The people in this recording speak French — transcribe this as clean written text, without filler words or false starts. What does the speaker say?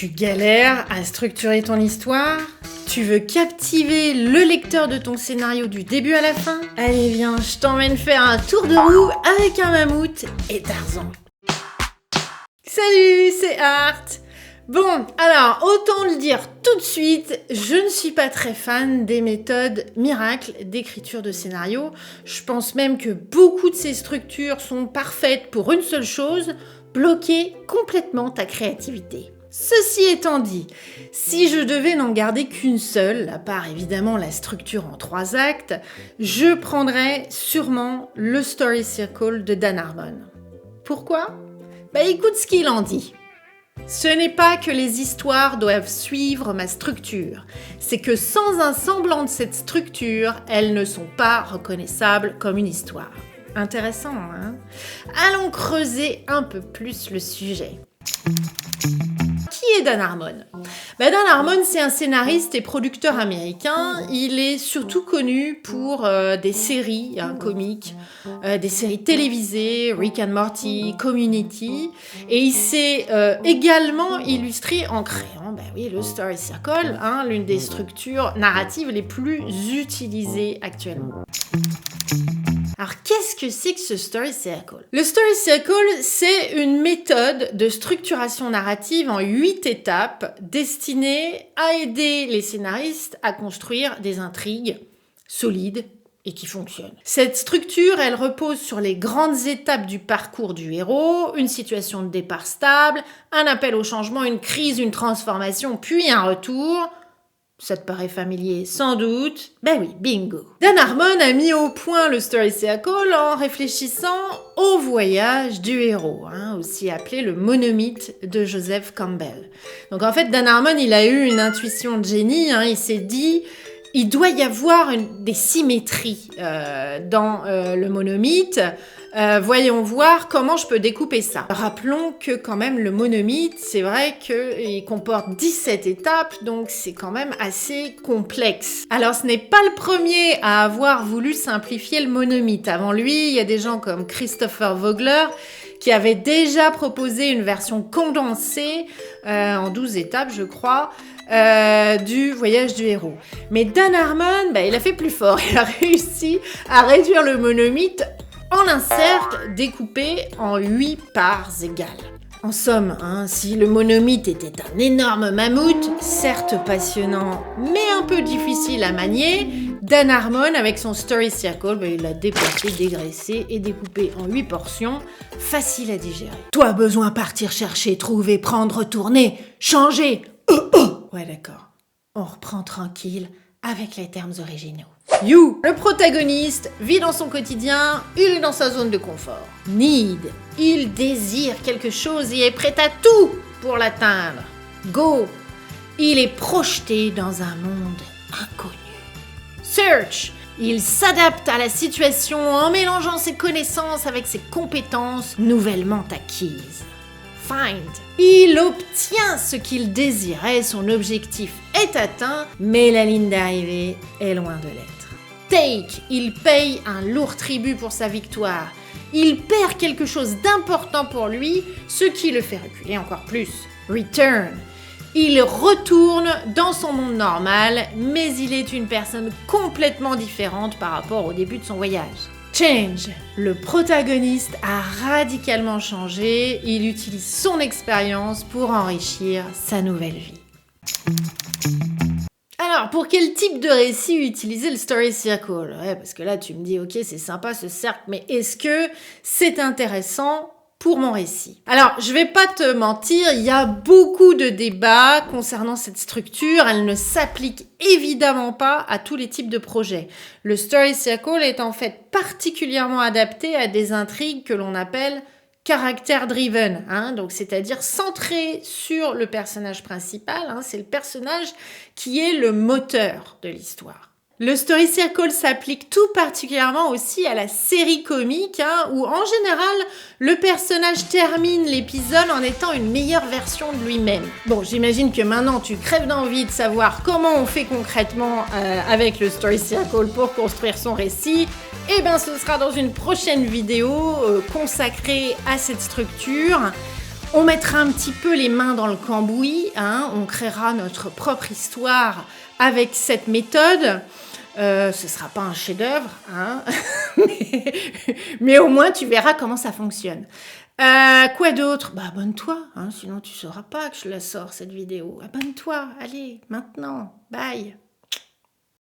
Tu galères à structurer ton histoire? Tu veux captiver le lecteur de ton scénario du début à la fin? Allez viens, je t'emmène faire un tour de roue avec un mammouth et Tarzan. Salut, c'est Art. Bon, alors, autant le dire tout de suite, je ne suis pas très fan des méthodes miracles d'écriture de scénario. Je pense même que beaucoup de ces structures sont parfaites pour une seule chose, bloquer complètement ta créativité. Ceci étant dit, si je devais n'en garder qu'une seule, à part évidemment la structure en 3 actes, je prendrais sûrement le Story Circle de Dan Harmon. Pourquoi ? Écoute ce qu'il en dit. Ce n'est pas que les histoires doivent suivre ma structure, c'est que sans un semblant de cette structure, elles ne sont pas reconnaissables comme une histoire. Intéressant, hein ? Allons creuser un peu plus le sujet. Qui est Dan Harmon ? Dan Harmon, c'est un scénariste et producteur américain. Il est surtout connu pour des séries comiques, des séries télévisées, Rick and Morty, Community. Et il s'est également illustré en créant le Story Circle, l'une des structures narratives les plus utilisées actuellement. Alors, qu'est-ce que c'est que ce Story Circle ? Le Story Circle, c'est une méthode de structuration narrative en 8 étapes destinée à aider les scénaristes à construire des intrigues solides et qui fonctionnent. Cette structure, elle repose sur les grandes étapes du parcours du héros, une situation de départ stable, un appel au changement, une crise, une transformation, puis un retour. Ça te paraît familier, sans doute? Oui, bingo. Dan Harmon a mis au point le Story Circle en réfléchissant au voyage du héros, aussi appelé le monomythe de Joseph Campbell. Donc en fait, Dan Harmon, il a eu une intuition de génie, il s'est dit, il doit y avoir des symétries dans le monomythe. Voyons voir comment je peux découper ça. Rappelons que quand même le monomythe, c'est vrai qu'il comporte 17 étapes, donc c'est quand même assez complexe. Alors ce n'est pas le premier à avoir voulu simplifier le monomythe. Avant lui, il y a des gens comme Christopher Vogler qui avaient déjà proposé une version condensée en 12 étapes, je crois, du voyage du héros. Mais Dan Harmon, il a fait plus fort. Il a réussi à réduire le monomythe en un cercle découpé en 8 parts égales. En somme, si le monomythe était un énorme mammouth, certes passionnant, mais un peu difficile à manier, Dan Harmon, avec son Story Circle, il l'a déplacé, dégraissé et découpé en 8 portions, faciles à digérer. Toi, besoin partir chercher, trouver, prendre, retourner, changer. Ouais, d'accord. On reprend tranquille avec les termes originaux. You, le protagoniste, vit dans son quotidien, il est dans sa zone de confort. Need, il désire quelque chose et est prêt à tout pour l'atteindre. Go, il est projeté dans un monde inconnu. Search, il s'adapte à la situation en mélangeant ses connaissances avec ses compétences nouvellement acquises. Find, il obtient ce qu'il désirait, son objectif est atteint, mais la ligne d'arrivée est loin de l'être. Take, il paye un lourd tribut pour sa victoire. Il perd quelque chose d'important pour lui, ce qui le fait reculer encore plus. Return, il retourne dans son monde normal, mais il est une personne complètement différente par rapport au début de son voyage. Change, le protagoniste a radicalement changé, il utilise son expérience pour enrichir sa nouvelle vie. Alors, pour quel type de récit utiliser le Story Circle ? Parce que là, tu me dis, ok, c'est sympa ce cercle, mais est-ce que c'est intéressant pour mon récit ? Alors, je vais pas te mentir, il y a beaucoup de débats concernant cette structure. Elle ne s'applique évidemment pas à tous les types de projets. Le Story Circle est en fait particulièrement adapté à des intrigues que l'on appelle character-driven, donc c'est-à-dire centré sur le personnage principal, c'est le personnage qui est le moteur de l'histoire. Le Story Circle s'applique tout particulièrement aussi à la série comique, où en général, le personnage termine l'épisode en étant une meilleure version de lui-même. Bon, j'imagine que maintenant tu crèves d'envie de savoir comment on fait concrètement avec le Story Circle pour construire son récit. Ce sera dans une prochaine vidéo consacrée à cette structure. On mettra un petit peu les mains dans le cambouis, hein, on créera notre propre histoire avec cette méthode. Ce sera pas un chef-d'œuvre, hein, mais au moins tu verras comment ça fonctionne. Quoi d'autre? Bah abonne-toi, hein, sinon tu sauras pas que je la sors cette vidéo. Abonne-toi, allez, maintenant, bye.